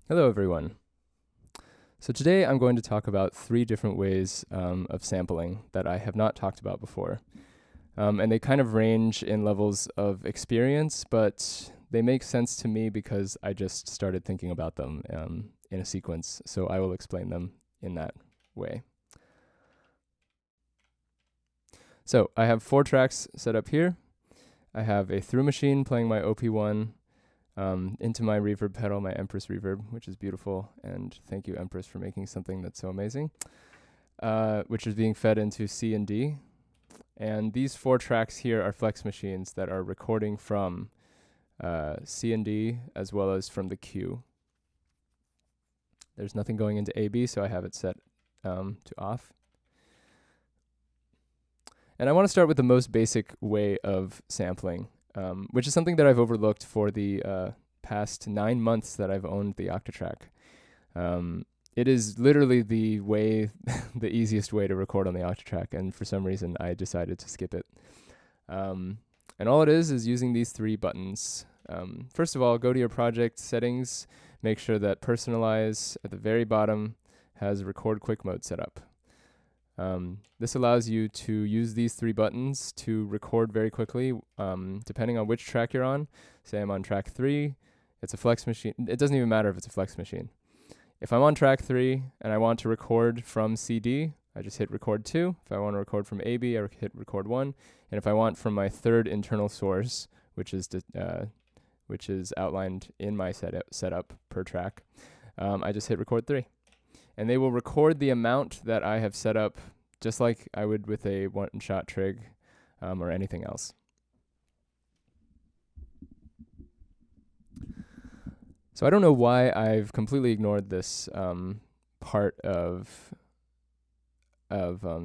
Hello everyone. So today I'm going to talk about 3 different ways of sampling that I have not talked about before. And they kind of range in levels of experience, but they make sense to me because I just started thinking about them in a sequence, so I will explain them in that way. So I have 4 tracks set up here. I have a through machine playing my OP1 into my reverb pedal, my Empress Reverb, which is beautiful, and thank you, Empress, for making something that's so amazing, which is being fed into C and D. And these 4 tracks here are flex machines that are recording from C and D as well as from the Q. There's nothing going into AB, so I have it set to off. And I want to start with the most basic way of sampling, which is something that I've overlooked for the past 9 months that I've owned the Octatrack. It is literally the the easiest way to record on the Octatrack, and for some reason I decided to skip it. And all it is using these 3 buttons. First of all, go to your project settings, make sure that Personalize at the very bottom has Record Quick Mode set up. This allows you to use these 3 buttons to record very quickly, depending on which track you're on. Say I'm on track 3, it's a flex machine. It doesn't even matter if it's a flex machine. If I'm on track 3 and I want to record from CD, I just hit record 2. If I want to record from AB, I hit record 1. And if I want from my 3rd internal source, which is outlined in my setup per track, I just hit record 3. And they will record the amount that I have set up, just like I would with a one-shot trig or anything else. So I don't know why I've completely ignored this part of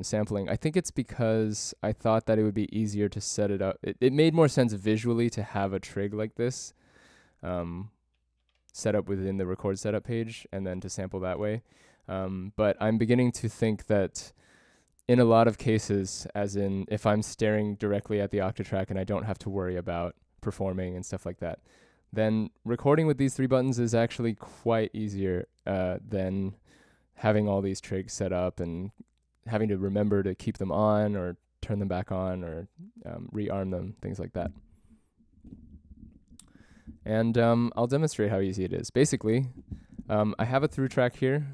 sampling. I think it's because I thought that it would be easier to set it up. It made more sense visually to have a trig like this set up within the record setup page and then to sample that way. But I'm beginning to think that in a lot of cases, as in if I'm staring directly at the Octatrack and I don't have to worry about performing and stuff like that, then recording with these 3 buttons is actually quite easier than having all these trigs set up and having to remember to keep them on or turn them back on or rearm them, things like that. And I'll demonstrate how easy it is. Basically, I have a through track here.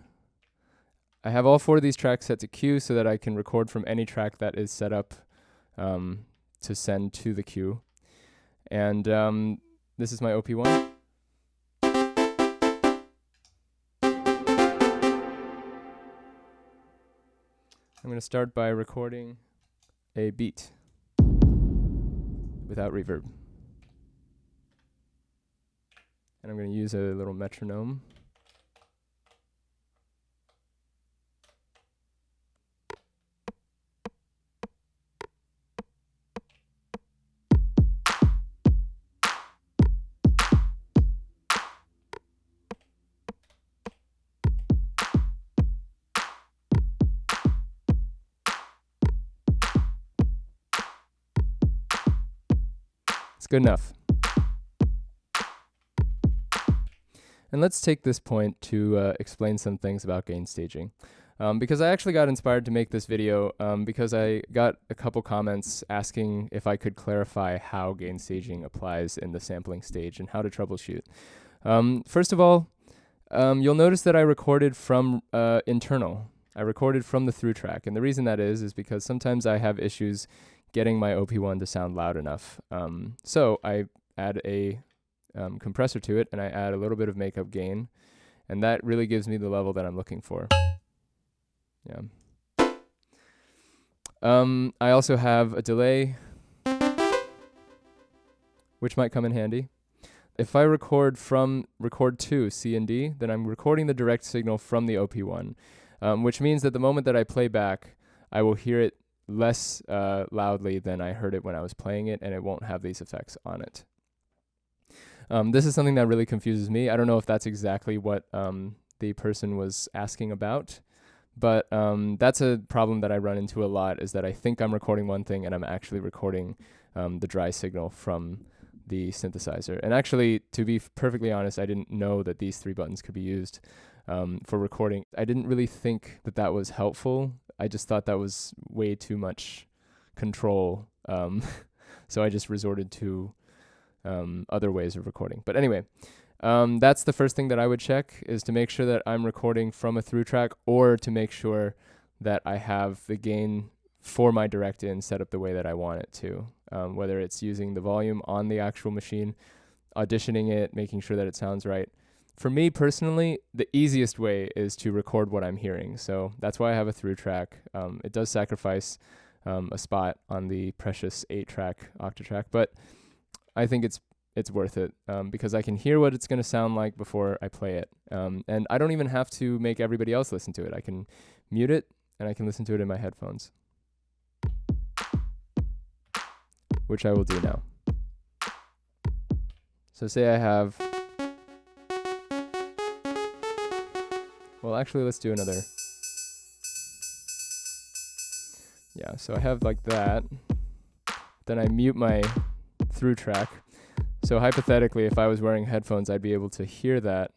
I have all 4 of these tracks set to Q so that I can record from any track that is set up to send to the Q. And this is my OP1. I'm going to start by recording a beat without reverb. And I'm going to use a little metronome. It's good enough. And let's take this point to explain some things about gain staging. Because I actually got inspired to make this video because I got a couple comments asking if I could clarify how gain staging applies in the sampling stage and how to troubleshoot. First of all, you'll notice that I recorded from internal. I recorded from the through track. And the reason that is because sometimes I have issues getting my OP1 to sound loud enough. So I add a compressor to it, and I add a little bit of makeup gain, and that really gives me the level that I'm looking for. Yeah. I also have a delay, which might come in handy. If I record from record 2, C and D, then I'm recording the direct signal from the OP1, which means that the moment that I play back, I will hear it less loudly than I heard it when I was playing it, and it won't have these effects on it. This is something that really confuses me. I don't know if that's exactly what the person was asking about, but that's a problem that I run into a lot, is that I think I'm recording one thing and I'm actually recording the dry signal from the synthesizer. And actually, to be perfectly honest, I didn't know that these 3 buttons could be used for recording. I didn't really think that that was helpful. I just thought that was way too much control. So I just resorted to other ways of recording. But anyway, that's the first thing that I would check, is to make sure that I'm recording from a through track, or to make sure that I have the gain for my direct in set up the way that I want it to, whether it's using the volume on the actual machine, auditioning it, making sure that it sounds right. For me personally, the easiest way is to record what I'm hearing. So that's why I have a through track. It does sacrifice a spot on the precious 8-track Octatrack, but I think it's worth it, because I can hear what it's going to sound like before I play it. And I don't even have to make everybody else listen to it. I can mute it and I can listen to it in my headphones, which I will do now. So say I have, well, actually, let's do another. Yeah, so I have like that. Then I mute my through track. So hypothetically, if I was wearing headphones, I'd be able to hear that.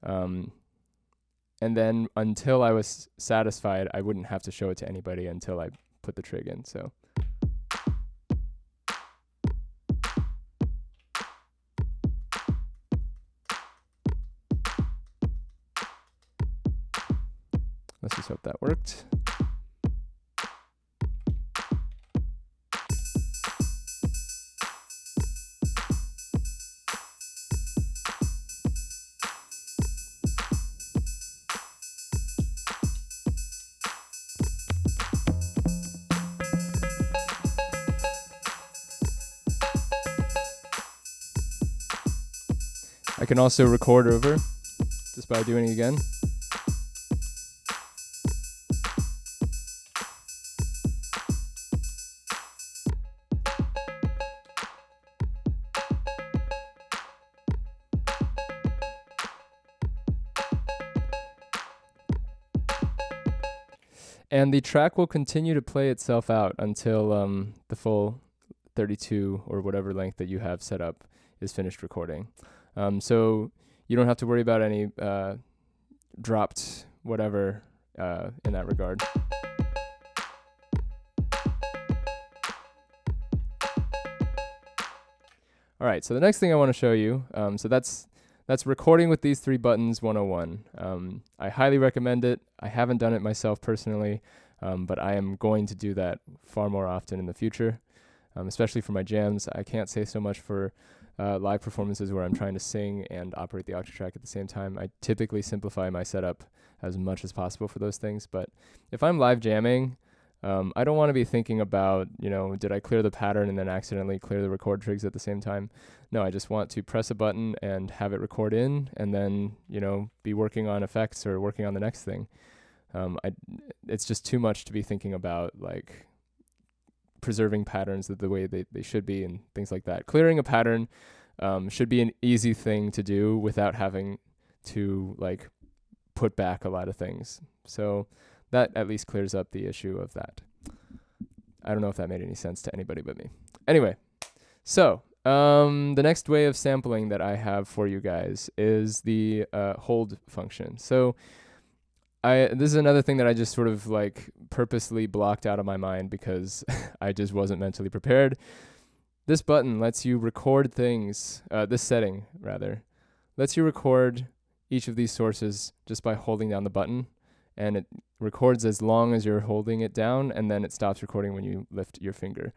And then until I was satisfied, I wouldn't have to show it to anybody until I put the trig in. So let's just hope that worked. I can also record over just by doing it again. And the track will continue to play itself out until the full 32 or whatever length that you have set up is finished recording. So you don't have to worry about any dropped whatever in that regard. All right, so the next thing I want to show you, so that's recording with these 3 buttons 101. I highly recommend it. I haven't done it myself personally, but I am going to do that far more often in the future, especially for my jams. I can't say so much for live performances where I'm trying to sing and operate the Octatrack at the same time. I typically simplify my setup as much as possible for those things, but if I'm live jamming, I don't want to be thinking about, did I clear the pattern and then accidentally clear the record trigs at the same time? No, I just want to press a button and have it record in, and then, be working on effects or working on the next thing. It's just too much to be thinking about, like, preserving patterns the way they should be and things like that. Clearing a pattern should be an easy thing to do without having to, like, put back a lot of things. So that at least clears up the issue of that. I don't know if that made any sense to anybody but me. Anyway, so the next way of sampling that I have for you guys is the hold function. So this is another thing that I just sort of like purposely blocked out of my mind because I just wasn't mentally prepared. This button lets you record things, this setting rather, lets you record each of these sources just by holding down the button. And it records as long as you're holding it down, and then it stops recording when you lift your finger,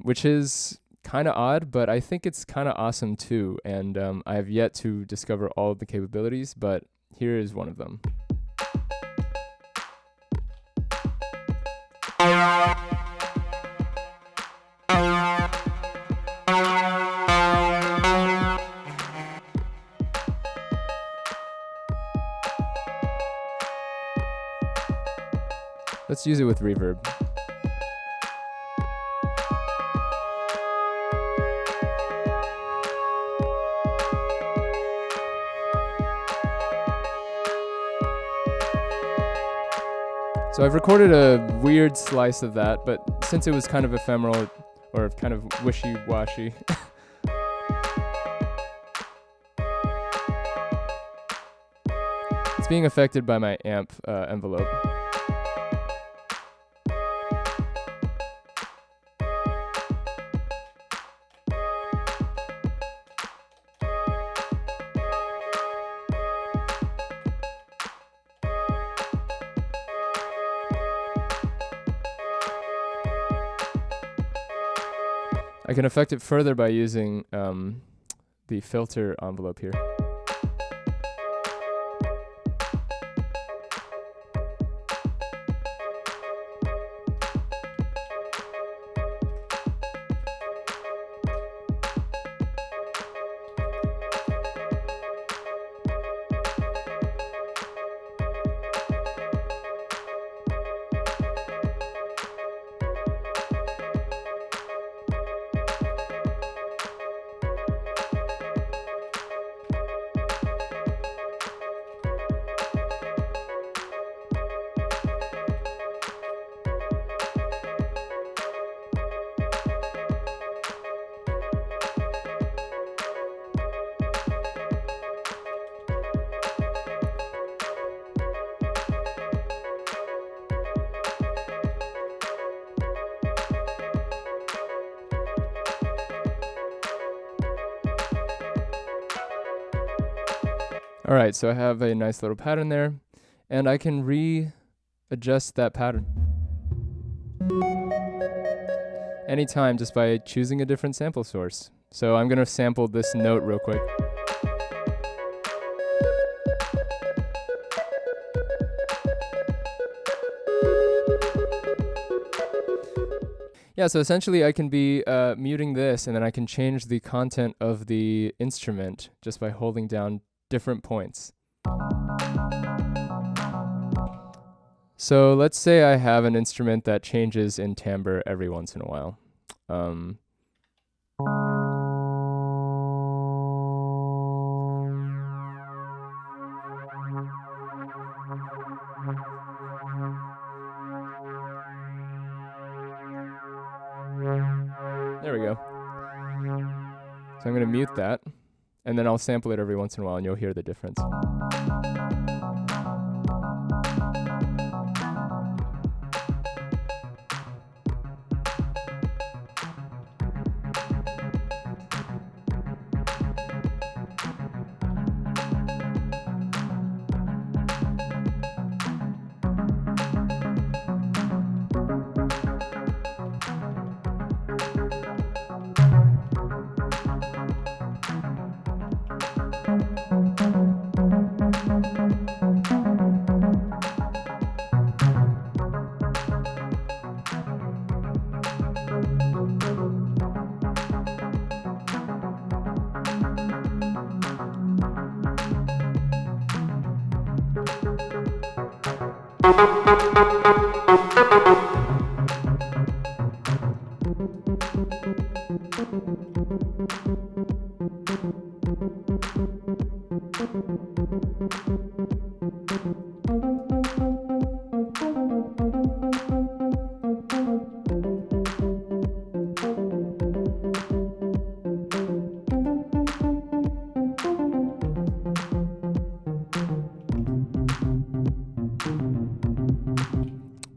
which is kind of odd, but I think it's kind of awesome too. And I have yet to discover all of the capabilities, but here is one of them. Let's use it with reverb. So I've recorded a weird slice of that, but since it was kind of ephemeral or kind of wishy-washy, It's being affected by my amp envelope. I can affect it further by using the filter envelope here. Alright, so I have a nice little pattern there, and I can readjust that pattern anytime just by choosing a different sample source. So I'm going to sample this note real quick. Yeah, so essentially I can be muting this, and then I can change the content of the instrument just by holding down different points. So let's say I have an instrument that changes in timbre every once in a while. There we go. So I'm going to mute that, and then I'll sample it every once in a while, and you'll hear the difference.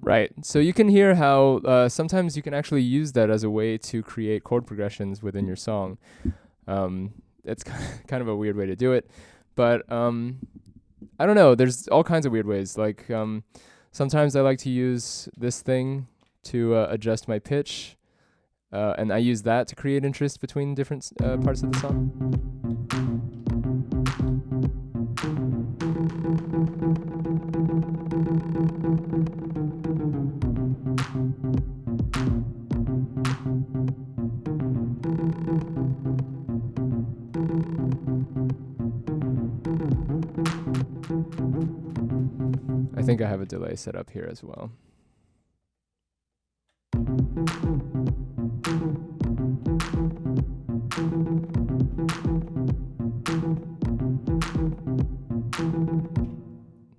Right, so you can hear how sometimes you can actually use that as a way to create chord progressions within your song. It's kind of a weird way to do it, but I don't know, there's all kinds of weird ways. Like sometimes I like to use this thing to adjust my pitch, and I use that to create interest between different parts of the song. I think I have a delay set up here as well.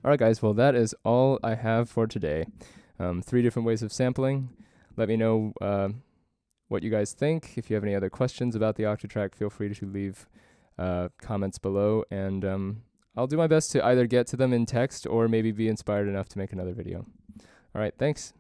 Alright guys, well that is all I have for today. 3 different ways of sampling. Let me know what you guys think. If you have any other questions about the Octatrack, feel free to leave comments below, and I'll do my best to either get to them in text or maybe be inspired enough to make another video. All right, thanks.